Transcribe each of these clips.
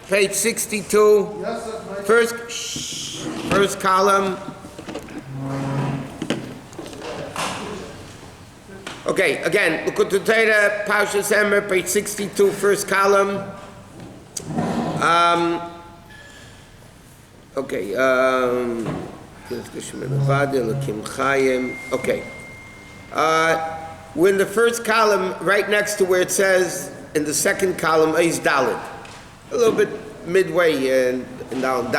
Page 62. First column. Okay, again, Likkutei, Parshas Emor, page 62, first column. Okay, we're in the first column, right next to where it says, in the second column, Eis Daled. A little bit midway and down.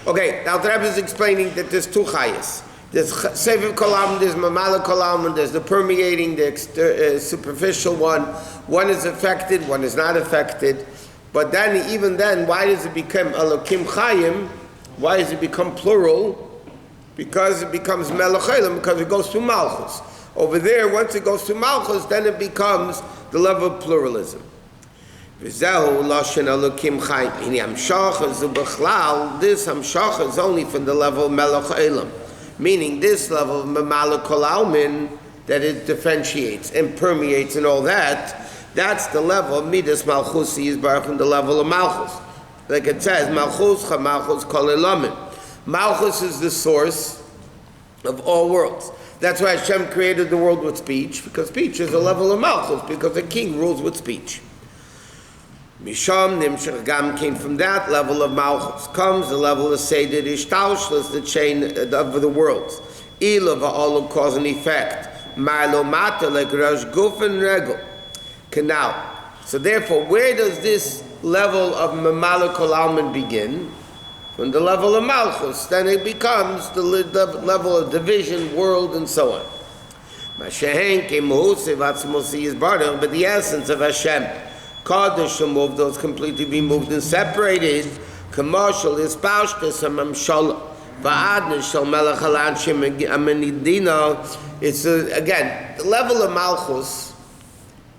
Okay, now the Rabbi is explaining that there's two chayas. There's Seviv Kolam, there's Mamala Kolam, and there's the permeating, the superficial one. One is affected, one is not affected. But then, even then, why does it become Elokim Chayim? Why does it become plural? Because it becomes Melech Elam, because it goes to Malchus. Over there, once it goes to Malchus, then it becomes the level of pluralism. This Hamshach is only from the level of Melech Elam. Meaning this level of Mamala Kol Almin, that it differentiates and permeates and all that, that's the level of Midas Malchus is from the level of Malchus. Like it says, Malchus Chamalchus Kol Elamin. Malchus is the source of all worlds. That's why Hashem created the world with speech, because speech is a level of Malchus, because a king rules with speech. Misham Nimshach Gam came from that level of Malchus. Comes the level of Seder Ishtaushlis, the chain of the worlds. Ilav all cause and effect. Marlo Mata like Rosh Guf and Regel. Canal. So therefore, where does this level of Mamala Kol Almin begin? From the level of Malchus. Then it becomes the level of division, world, and so on. But the essence of Hashem, Kadosh shall move, those completely be moved and separated. Commercial is Paushtas and Mamshala. Va'adna shall Melech Halanshim Amenidina. It's again, the level of Malchus.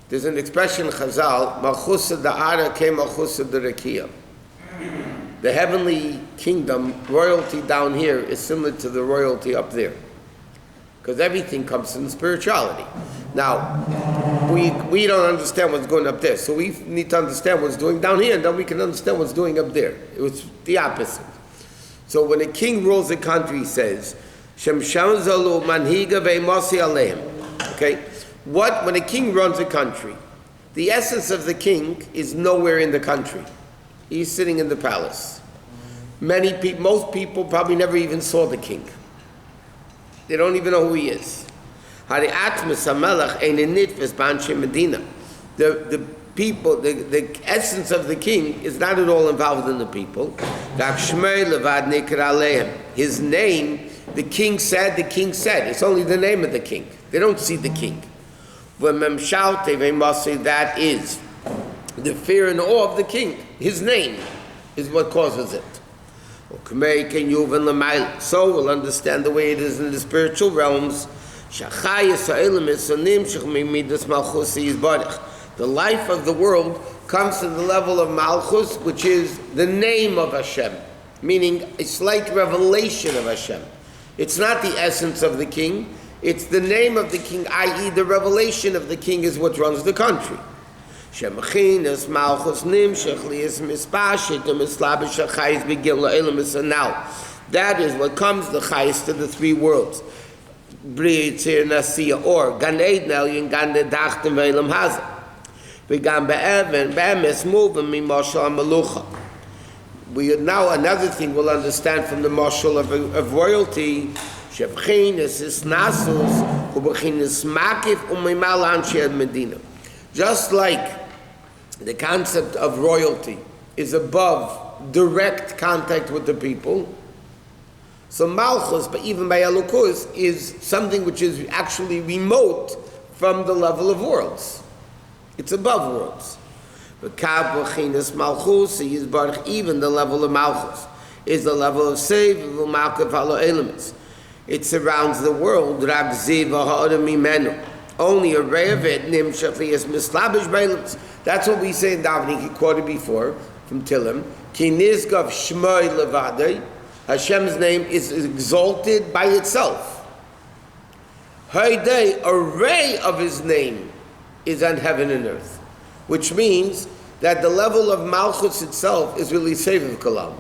There's an expression in Chazal, Malchus da'ara ke Malchus da'rekia. The heavenly kingdom, royalty down here, is similar to the royalty up there. Because everything comes from spirituality. Now, we don't understand what's going up there, so we need to understand what's doing down here, and then we can understand what's doing up there. It was the opposite. So when a king rules a country, he says, Shem Shamzalu Manhiga Ve'Mosi Aleim. Okay? When a king runs a country, the essence of the king is nowhere in the country. He's sitting in the palace. Most people probably never even saw the king. They don't even know who he is. The essence of the king is not at all involved in the people. His name, the king said. It's only the name of the king. They don't see the king. That is the fear and awe of the king. His name is what causes it. So we'll understand the way it is in the spiritual realms. The life of the world comes to the level of Malchus, which is the name of Hashem, meaning a slight revelation of Hashem. It's not the essence of the king, it's the name of the king, i.e. the revelation of the king is what runs the country. Now, that is what comes the chayes to the three worlds. Or Gan Eden Elyon Gan Dedachtem Ve'elam Hazeh. V'Gan Be'even Be'emes Movim Mimoshel HaMelucha. Now another thing we'll understand from the marshal of royalty. Shebchinas is Nasus U'Bechinas Makif U'Mimal Anshe Medina. Just like the concept of royalty is above direct contact with the people, so Malchus, but even by Elokus, is something which is actually remote from the level of worlds. It's above worlds. But Kav Malchus is even the level of Malchus is the level of Sev Malchus Halo elements. It surrounds the world. Rag Ziva Ha'adam Imenu. Only a ray of it, Nimshach is Mislabish Bailems. That's what we say in davening. He quoted before from Tillim. Ki Nizgav Shmoi Levadei. Hashem's name is exalted by itself. Haydei, a ray of his name is on heaven and earth. Which means that the level of Malchus itself is really Seviv Kalam.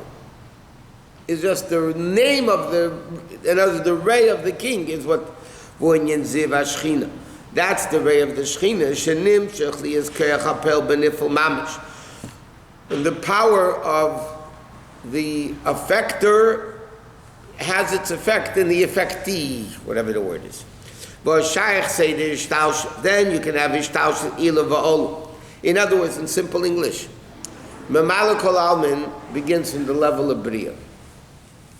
It's just the name of the ray of the king is what V'onyen Ziv HaShechina. That's the ray of the Shechina. Shenim Shechli is Keach HaPel Benifel Mamish. And the power of the effector has its effect in the effectee, whatever the word is. Then you can have Ishtaush Ila Va'ol. In other words, in simple English, Memala Kol Almin begins from the level of Bria.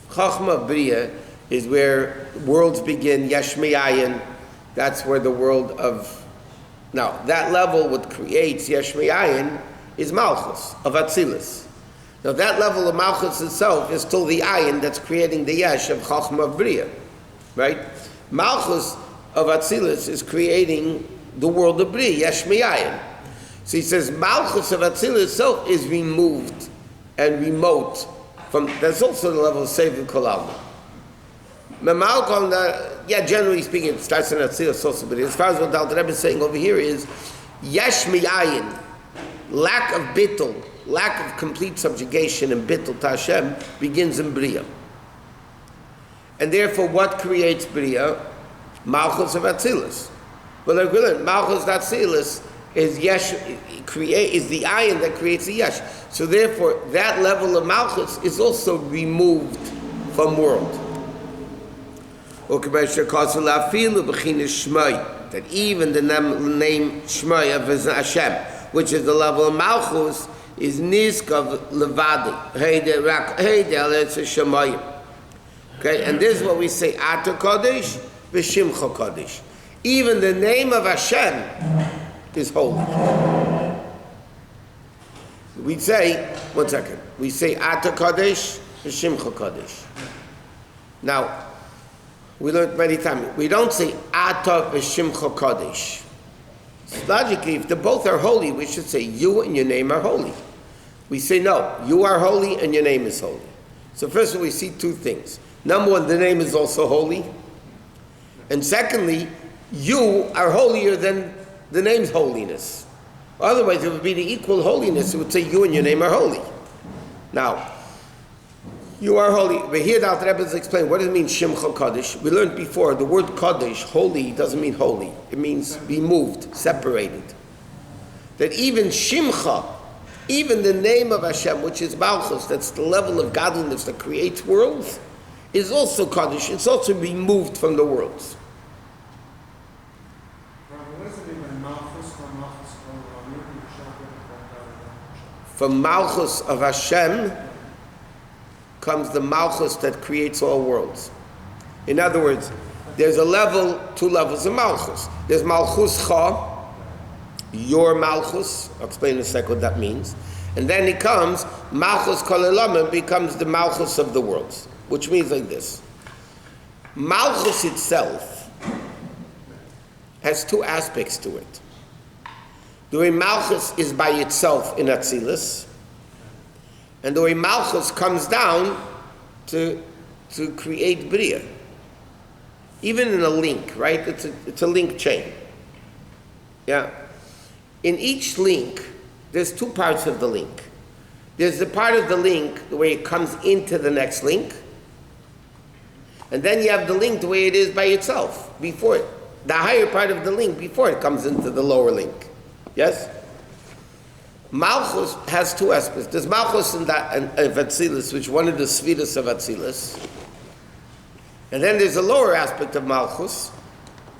Chachma Bria is where worlds begin, Yesh Me'ayin. That's where the world of... Now, that level, what creates Yesh Me'ayin, is Malchus, of Atzilus. Now, that level of Malchus itself is still the Ayin that's creating the Yesh of Chachma Bria. Right? Malchus of Atzilus is creating the world of Bria, Yesh Me'ayin. So he says, Malchus of Atzilus itself is removed and remote from... That's also the level of Seviv Kol Almin. Yeah, generally speaking, it starts in Atzilus also, but as far as what the Alter Rebbe is saying over here is, Yesh Me'ayin, lack of bittul, lack of complete subjugation and bittul to Hashem begins in Bria. And therefore, what creates Bria? Malchus of Atzilus. Well, equivalent, Malchus of Atzilus is Yesh, is the ayin that creates the Yesh. So therefore, that level of Malchus is also removed from world. That even the name Shmai of Hashem, which is the level of Malchus, is Nizkav Levadi. Okay, and this is what we say, Ata Kodesh, V'Shimcha Kodesh. Even the name of Hashem is holy. We say, one second, we say Ata Kodesh, V'Shimcha Kodesh. Now, we learned many times, we don't say Ata V'Shimcha Kodesh. Logically, if they both are holy, we should say you and your name are holy. We say no, you are holy and your name is holy. So first of all, we see two things. Number one, the name is also holy. And secondly, you are holier than the name's holiness. Otherwise, it would be the equal holiness. It would say you and your name are holy. Now, you are holy. But here the Alter Rebbe is explaining, what does it mean, Shimcha Kodesh? We learned before, the word Kodesh, holy, doesn't mean holy. It means removed, separated. That even Shimcha, even the name of Hashem, which is Malchus, that's the level of godliness that creates worlds, is also Kodesh. It's also removed from the worlds. From Malchus of Hashem comes the Malchus that creates all worlds. In other words, there's two levels of Malchus. There's Malchus Cha, your Malchus. I'll explain in a second what that means. And then it comes, Malchus Kol Olam becomes the Malchus of the worlds. Which means like this. Malchus itself has two aspects to it. The way Malchus is by itself in Atzilus, and the way Malchus comes down to create Bria. Even in a link, right? It's a link chain. Yeah. In each link, there's two parts of the link. There's the part of the link, the way it comes into the next link, and then you have the link the way it is by itself, before it. The higher part of the link before it comes into the lower link. Yes? Malchus has two aspects. There's Malchus of Atzilus, which is one of the Sfiras of Atzilus. And then there's a lower aspect of Malchus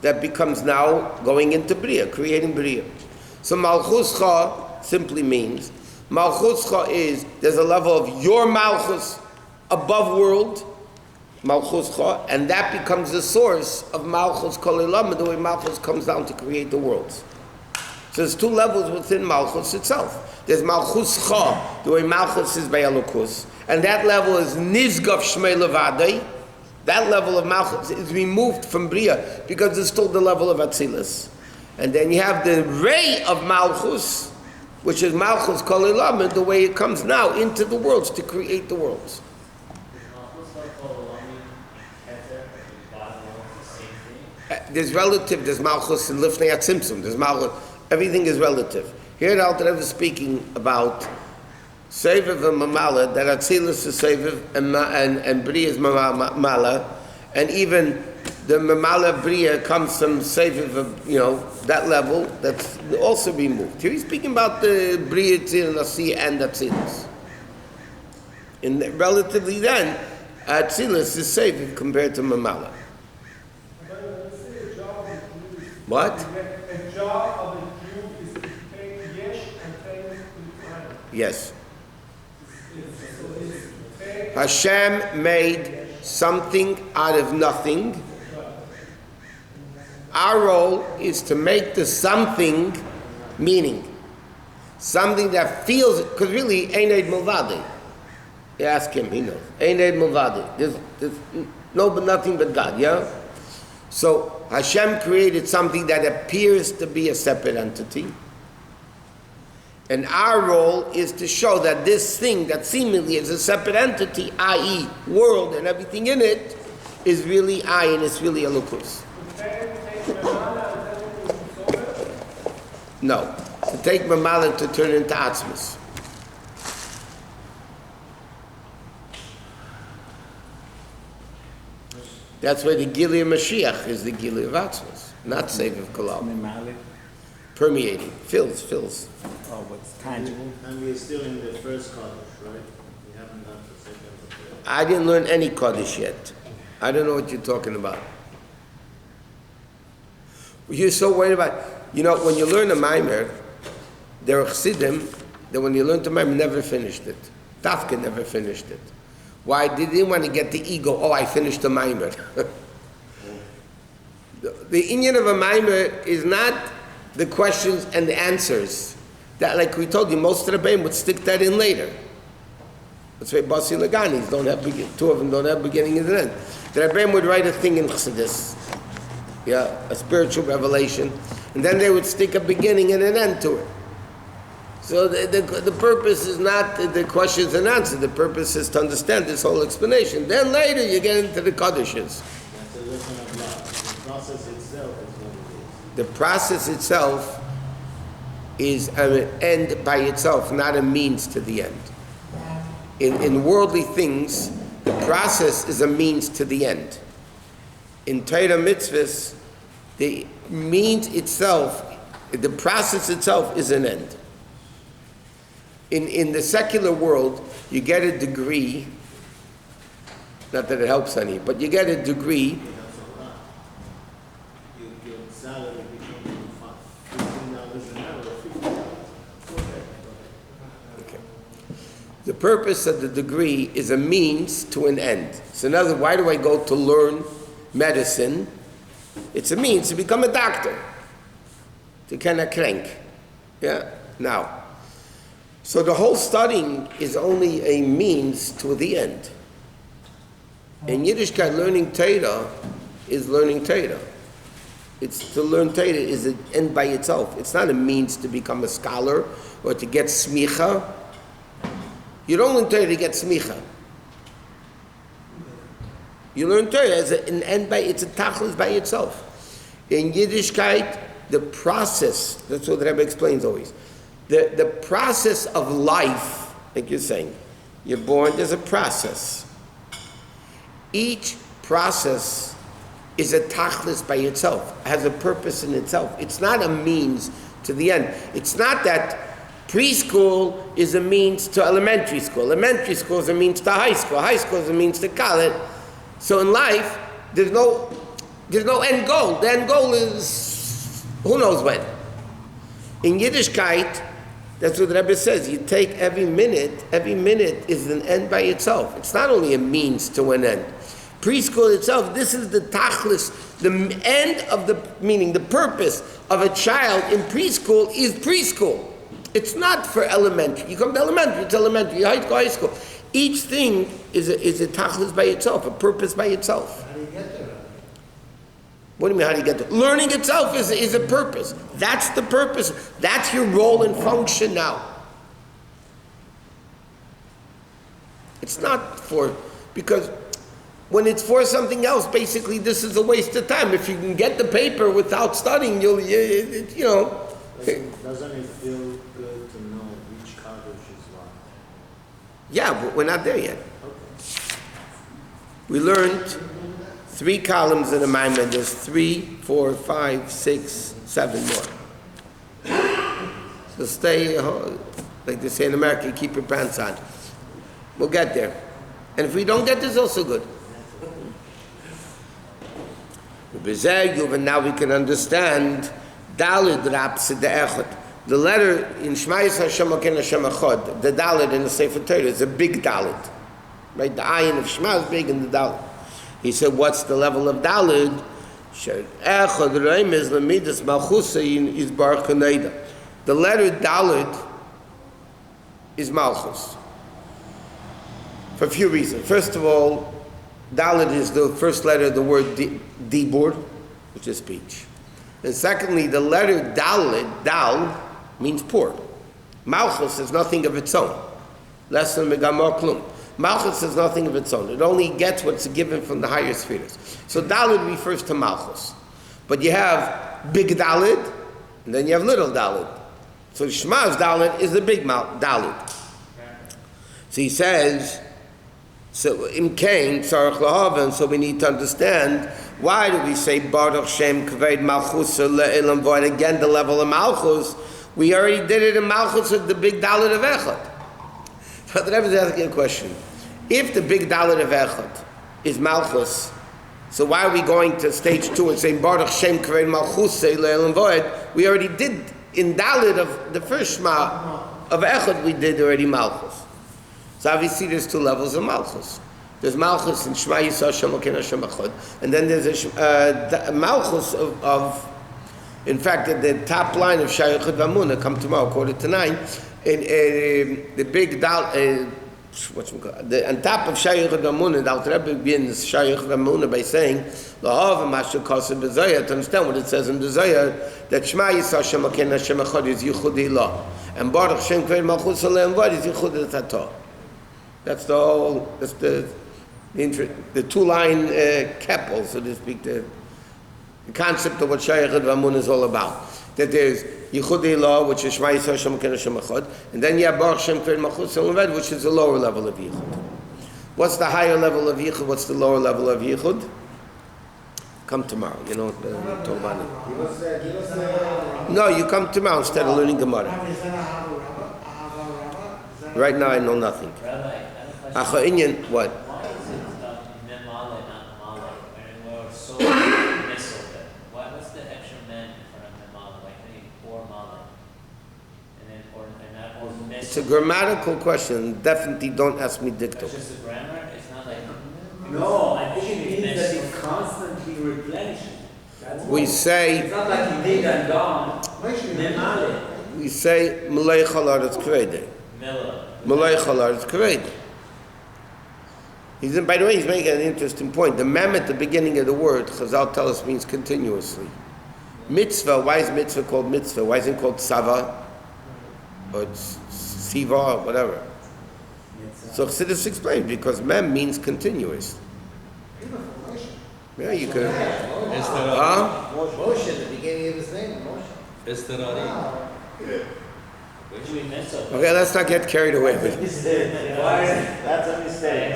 that becomes now going into Bria, creating Bria. So Malchus Cha simply means, Malchus Cha is, there's a level of your Malchus above world, Malchus Cha, and that becomes the source of Malchus Kol Olam, the way Malchus comes down to create the worlds. So there's two levels within Malchus itself. There's Malchus Cha, the way Malchus is by Elokus, and that level is Nizgav Shmei Levadei. That level of Malchus is removed from Bria because it's still the level of Atzilus. And then you have the ray of Malchus, which is Malchus Kol Olam, the way it comes now into the worlds to create the worlds. There's relative, there's Malchus and Lifnei Atzimtzum, there's Malchus, everything is relative. Here the Alter Rebbe is speaking about Seviv and Mamala, that Atzilus is Seviv and Bria is Mamala, and even the Mamala Bria comes from Seviv of, that level, that's also removed. Here he's speaking about the Bria, Tzil, Nasi, and Atzilus. And relatively then, Atzilus is Seviv compared to Mamala. What? The job of a Jew is to take yesh and take L'chaim. Yes. Hashem made something out of nothing. Our role is to make the something meaning. Something that feels, because really, Eined Mulvadi. You ask him, he knows. Eined Mulvadi. There's nothing but God, yeah? So Hashem created something that appears to be a separate entity. And our role is to show that this thing that seemingly is a separate entity, i.e. world and everything in it, is really I and it's really a Lukus. No. To take Mamala to turn into Atzmus. That's why the Gili of Mashiach is the Gili of Atzmus, not Seviv Kolal. Permeating, fills. Oh, what's tangible? And we're still in the first Kaddish, right? We haven't done the second or third. I didn't learn any Kaddish yet. I don't know what you're talking about. You're so worried about, when you learn a Maimer, there are Chassidim that when you learn the Maimer, never finished it. Tafka never finished it. Why? They didn't want to get the ego, I finished the Maimer. The Inyan of a Maimer is not the questions and the answers. That, like we told you, most of the Rabbeim would stick that in later. That's why Basi Laganis don't have two of them don't have beginning and end. The Rabbeim would write a thing in Chassidus, a spiritual revelation, and then they would stick a beginning and an end to it. So the purpose is not the questions and answers. The purpose is to understand this whole explanation. Then later you get into the Kaddishes. That's a lesson of love. The process itself is what it is. The process itself is an end by itself, not a means to the end. In worldly things, the process is a means to the end. In Torah mitzvahs, the means itself, the process itself is an end. In the secular world, you get a degree, not that it helps any, but you get a degree. Your salary becomes $15 an hour or $50. Okay. The purpose of the degree is a means to an end. So in other words, why do I go to learn medicine? It's a means to become a doctor, to kind of crank. Yeah? Now, so the whole studying is only a means to the end. In Yiddishkeit, learning Torah is learning Torah. It's to learn Torah is an end by itself. It's not a means to become a scholar or to get smicha. You don't learn Torah to get smicha. You learn Torah as an end by, it's a tachlis by itself. In Yiddishkeit, the process, that's what the Rebbe explains always. The process of life, like you're saying, you're born, there's a process. Each process is a tachlis by itself, has a purpose in itself. It's not a means to the end. It's not that preschool is a means to elementary school is a means to high school is a means to college. So in life, there's no end goal. The end goal is who knows when. In Yiddishkeit, that's what the Rebbe says. You take every minute is an end by itself. It's not only a means to an end. Preschool itself, this is the tachlis, the end of the, meaning the purpose of a child in preschool is preschool. It's not for elementary. You come to elementary, it's elementary, high school. Each thing is a tachlis by itself, a purpose by itself. How do you get there? What do you mean, how do you get there? Learning itself is a purpose. That's the purpose. That's your role and function now. It's not for, because when it's for something else, basically this is a waste of time. If you can get the paper without studying, Doesn't it feel good to know which Kaddish is what? Yeah, but we're not there yet. Okay. We learned 3 columns in the Maimon. There's 3, 4, 5, 6, 7 more. So stay, like they say in America, keep your pants on. We'll get there. And if we don't get this, also good. Now we can understand Dalid Rapsid the Echad. The letter in Shema Yisrael Hashem Elokeinu Hashem Echad, the Dalid in the Sefer Torah is a big Dalid. Right? The ayin of Shema is big in the Dalid. He said, what's the level of Dalid? Echad Reimes Lamidas Malchusa is Bar Kaneda. The letter Dalid is Malchus. For a few reasons. First of all, Dalid is the first letter of the word Dibur, which is speech. And secondly, the letter Dalid, Dal, means poor. Malchus is nothing of its own. Less than Megamor Klum. Malchus is nothing of its own. It only gets what's given from the higher spheres. So Dalid refers to Malchus. But you have big Dalid, and then you have little Dalid. So Shema's Dalid is the big Dalid. So he says, so in Cain, Tzarech Lahavan, so we need to understand why do we say Baruch Shem Kaved Malchus Le'ilam Void again the level of Malchus. We already did it in Malchus with the big Daled of Echad. But the Rebbe is asking a question. If the big Daled of Echad is Malchus, so why are we going to stage 2 and saying Baruch Shem Kaved Malchus Le'ilam Void? We already did in Daled of the first Shema of Echad, we did already Malchus. So obviously there's 2 levels of Malchus. There's Malchus in Shema Yisrael Hashem Elokeinu Hashem Echad, and then there's a Malchus of in fact, the top line of Shayachad V'Amunah, come tomorrow, 8:45, in the big Dal, on top of Shayachad V'Amunah, the Alter Rebbe begins Shayachad V'Amunah by saying, L'hav Mashu Kosev B'Zoyah, to understand what it says in the Zoyah, that Shema Yisrael Hashem Elokeinu Hashem Echad is Yichudi Lo, and Baruch Shem Kvei Malchus Aleim Vod is Yichudi L'Tato. That's the whole, that's the 2-line keppel, so to speak, the concept of what Shayachad V'Amunah is all about. That there's Yichudi Law, which is Shema Yisrael Hashem Elokeinu Hashem Echad, and then you have Baruch Shem Kvei Malchus Aleim Vod, which is the lower level of Yichud. What's the higher level of Yichud? What's the lower level of Yichud? Come tomorrow, you know, talk about it. No, you come tomorrow instead of learning Gemara. Right now I know nothing. Achainyan, what? Why is it Memale, not Male? And we're so missile that. What's the extra men in front of Memale? Like or Male? And then or missile. It's a grammatical question. Definitely don't ask me dictum. It's just a grammar? It's not like. No, I think it means that it's constantly replenishing. We say. It's not like you dig and gone. Memale. We say Malay Chalar is Kaved. Malay Chalar is Kaved. By the way, he's making an interesting point. The mem at the beginning of the word, Chazal tell us, means continuously. Mitzvah, why is mitzvah called mitzvah? Why isn't it called sava? Or siva, or whatever. So Chassidus explained, because mem means continuous. Yeah, you could. Huh? Moshe, the beginning of his name, Moshe. Okay, let's not get carried away with it. That's a mistake.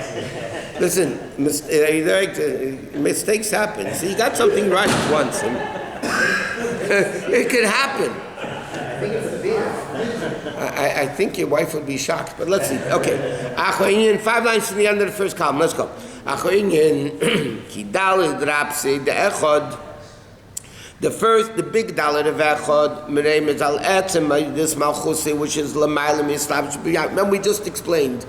Listen, mistakes happen. So you got something right once. And it could happen. I think your wife would be shocked, but let's see. Okay. Achoinyan, 5 lines from the end of the first column. Let's go. Achoinyan, Kidal Drapse, the Echod. The big Dalet of Echad, Mereim is al Etzem, this Malchus, which is Lamaylam Yislav. Remember, we just explained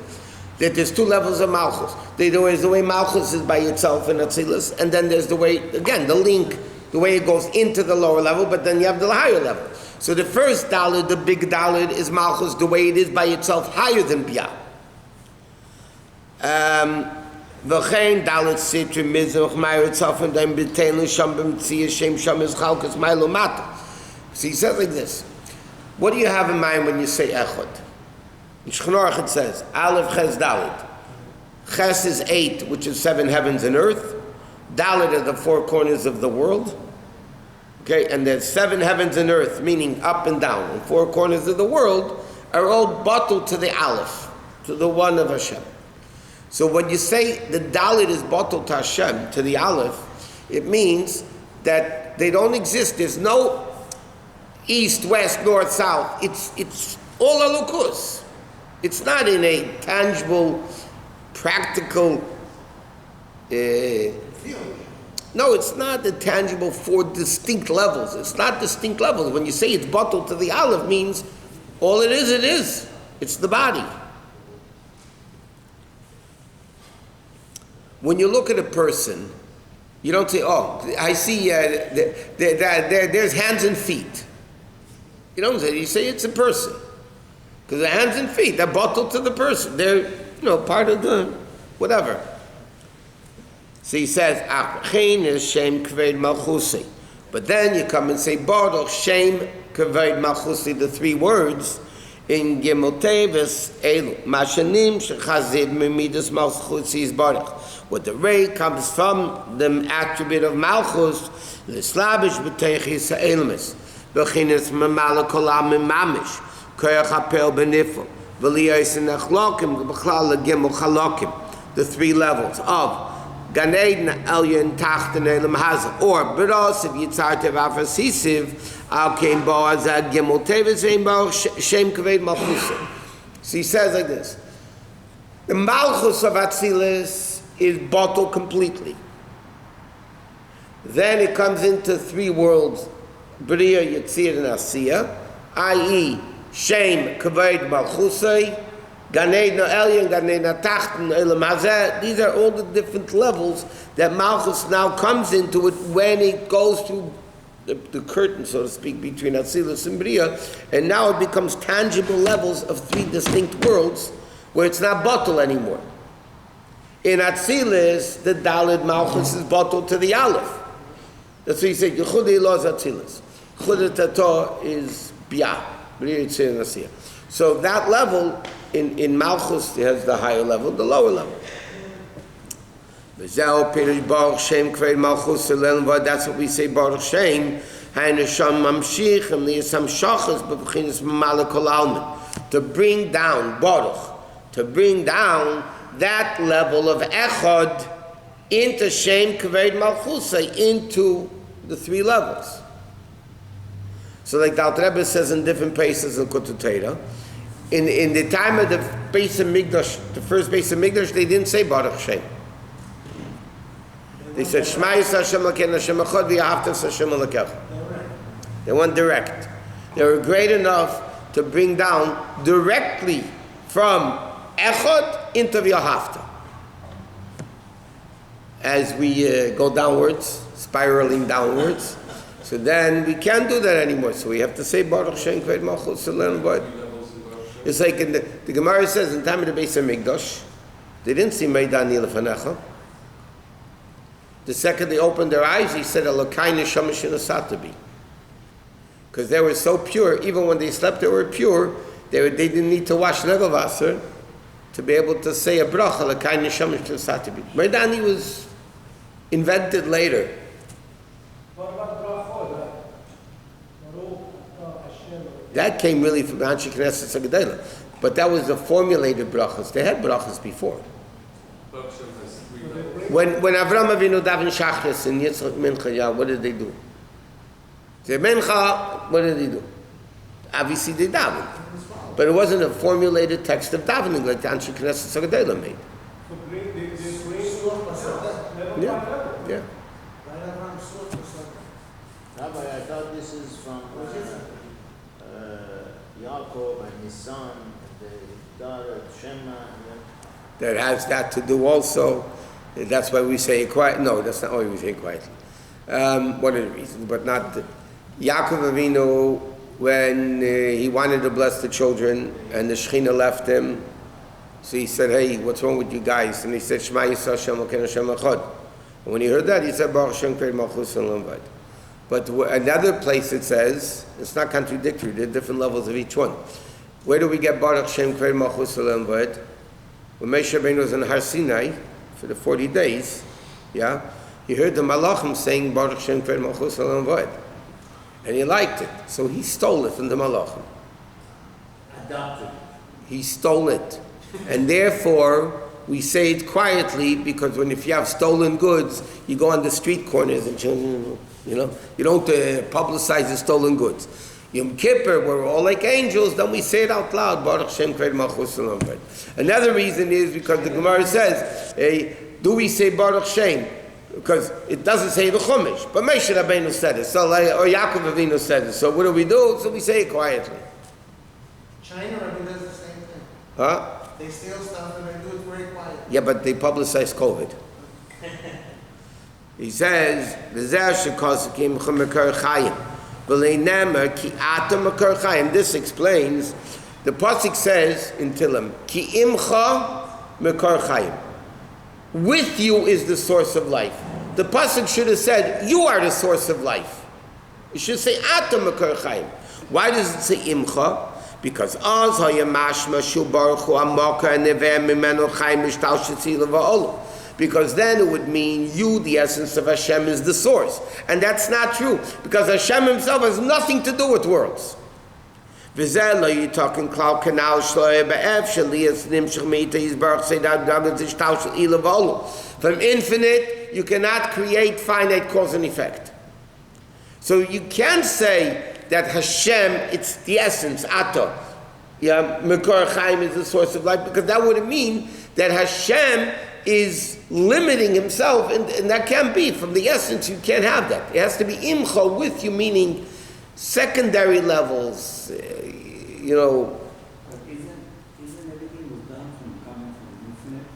that there's 2 levels of Malchus. There's the way Malchus is by itself in Atzilus, and then there's the way, again, the link, the way it goes into the lower level, but then you have the higher level. So the first Dalet, the big Dalet, is Malchus, the way it is by itself, higher than Biyah. V'chein dalet sitri mizrach ma'ir itself and then b'teinu sham b'mtziyah shem sham is chalkas ma'ilo mata. So he says like this. What do you have in mind when you say echad? In Shulchan Aruch it says, Aleph Ches Dalet. Ches is 8, which is 7 heavens and earth. Dalet are the 4 corners of the world. Okay, and there's 7 heavens and earth, meaning up and down, and 4 corners of the world are all bottled to the Aleph, to the one of Hashem. So when you say the Dalit is bottled to Hashem, to the Aleph, it means that they don't exist. There's no east, west, north, south. It's all Elokus. It's not in a tangible, practical. No, it's not the tangible 4 distinct levels. It's not distinct levels. When you say it's bottled to the Aleph, means all it is. It's the body. When you look at a person, you don't say, oh, I see there's hands and feet. You don't say, you say it's a person. Because the hands and feet, they're bottled to the person. They're, part of the whatever. So he says, Achchein is Shem Kaved Malchusi. But then you come and say, Baruch Shem Kaved Malchusi, the 3 words, in Gimel Tevis, Elu, Mashanim Shechazid Mimidas Malchusi is Baruch. What the ray comes from the attribute of Malchus, the Slavish B'teichis Ha'elmis, B'chinis Mamala Kolam Mamish, Koyach HaPel Benifel, V'liyos Nechlokim, B'chlal Gimel Chalokim, the 3 levels of Gan Eden, Elyon, Tachten, Elam Hazah, or B'ros of Yitzhar Tev Afasisiv, Al Kein Boaz, Gimel Tevis, Shem Kaved Malchusi. So he says like this, the Malchus of Atzilus is bottled completely. Then it comes into 3 worlds, Bria, Yitzir, and Asiya, i.e., Shem, Kaved, Malchusay, Gan Eden, Elyon, Gan Eden, Tachten, Elam Hazeh. These are all the different levels that Malchus now comes into it when it goes through the curtain, so to speak, between Atzilus and Bria, and now it becomes tangible levels of 3 distinct worlds where it's not bottled anymore. In Atzilus, the Dalit Malchus is bottled to the Aleph. That's what he said, Yechudei lo is Atzilus. Yechudei Tato is Bia. So that level, in Malchus, has the higher level, the lower level. That's what we say, Baruch Shem, to bring down, Baruch, to bring down that level of Echad into Shem Kaved Malchusay, into the 3 levels. So like the Alter Rebbe says in different places in Likkutei Torah, in the time of the Beis HaMikdash, the first Beis HaMikdash, they didn't say Baruch Shem. They said Shema Yisrael Hashem Elokeinu Hashem Echad v'Ahavta Hashem Elokecha. They went direct. They were great enough to bring down directly from Echad into V'Ahavta. As we go downwards, spiraling downwards, so then we can't do that anymore. So we have to say Baruch Shem Kaved Malchus Le'Olam V'Od. It's like in the Gemara says in the time of the Beis HaMikdash, they didn't see Meidani Lefanecha. The second they opened their eyes, he said Elokai Neshama Shinasatabi. Because they were so pure, even when they slept they were pure, they didn't need to wash Negelvasser to be able to say a bracha, Elokai Neshama Shinasatabi. Meidani was invented later. What about brachot? That came really from Anshe Knesset Sagadela. But that was the formulated brachas. They had brachas before. When Avram Avinu davened Shachris and Yitzchak Mincha, what did they do? The Mincha, what did they do? Obviously they davened. But it wasn't a formulated text of davening like the Anshe Knesset Sagadela made. Yeah. Rabbi, I thought this is from Yaakov and his son, the daughter Shema. That has that to do also. That's why we say it quiet. No, that's not why we say it quietly. One of the reasons, but not Yaakov Avinu, when he wanted to bless the children and the Shekhinah left him, so he said, hey, what's wrong with you guys? And he said, Shema Yisrael Hashem Elokeinu Hashem Echad. And when he heard that, he said, Baruch Shem Kaved Malchus Le'Olam V'Od. But another place it says, it's not contradictory, there are different levels of each one. Where do we get Baruch Shem Kaved Malchus Le'Olam V'Od? When Moshe Rabbeinu was in Har Sinai for the 40 days, yeah, he heard the Malachim saying Baruch Shem Kaved Malchus Le'Olam V'Od. And he liked it. So he stole it from the Malachim. Adopted. He stole it. And therefore, we say it quietly, because if you have stolen goods, you go on the street corners and, you don't publicize the stolen goods. Yom Kippur, we're all like angels, then we say it out loud. Baruch Shem Kved Malchus Olam V'ed. Another reason is because the Gemara says, do we say Baruch Shem? Because it doesn't say the Chumash, but Moshe Rabbeinu said it, so or Yaakov Avinu said it. So what do? So we say it quietly. China, Rabbi, does the same thing. Huh? They steal stuff and they do it very quiet. Yeah, but they publicize COVID. He says, this explains, the pasuk says in Tilim, Ki imcha mekar chayim. With you is the source of life. The pasuk should have said, you are the source of life. It should say, Ata mekar chayim. Why does it say imcha? Because az hayamashma shu baruch hu amaka neveh mimenu chayim mishtal shetzila va'olu. Because then it would mean you, the essence of Hashem, is the source. And that's not true, because Hashem himself has nothing to do with worlds. From infinite, you cannot create finite cause and effect. So you can't say that Hashem, it's the essence, Ata. Yeah, Mekor Chaim is the source of life, because that would mean that Hashem is limiting himself, and that can't be. From the essence, you can't have that. It has to be imcha, with you, meaning secondary levels, But isn't everything was done coming from infinite?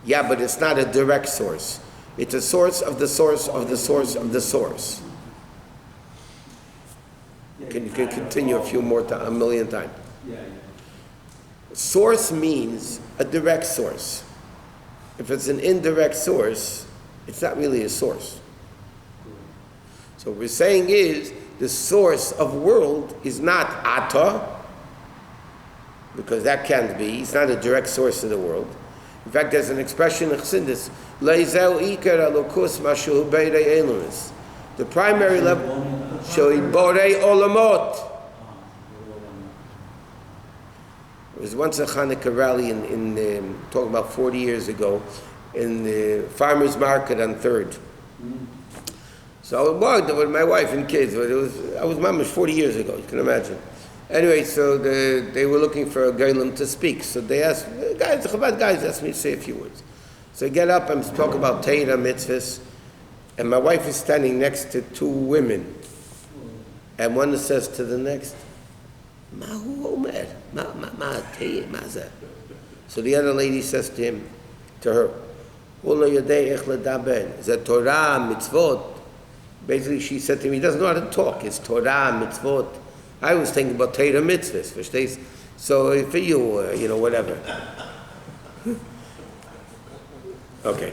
Yeah, but it's not a direct source. It's a source of the source of the source of the source. Yeah, You can continue a million times. Yeah. Source means a direct source. If it's an indirect source, it's not really a source. So what we're saying is, the source of world is not Ata, because that can't be. It's not a direct source of the world. In fact, there's an expression in Chassidus, Leizeu Iker Elokus Mashu Beirei Elunis. The primary level, Shoi Borei Olamot. There was once a Hanukkah rally in talking about 40 years ago, in the farmer's market on 3rd. So I walked with my wife and kids, but I was mamish 40 years ago, you can imagine. Anyway, so they were looking for a Geilim to speak, so they asked, the Chabad guys asked me to say a few words. So I get up and talk about Torah mitzvahs, and my wife is standing next to two women, and one says to the next, Mahu Omer, Maza. So the other lady says to her, Is that Torah, mitzvot? Basically, she said to me, he doesn't know how to talk. It's Torah, mitzvot. I was thinking about Torah mitzvahs, verstehst? So for you, whatever. Okay.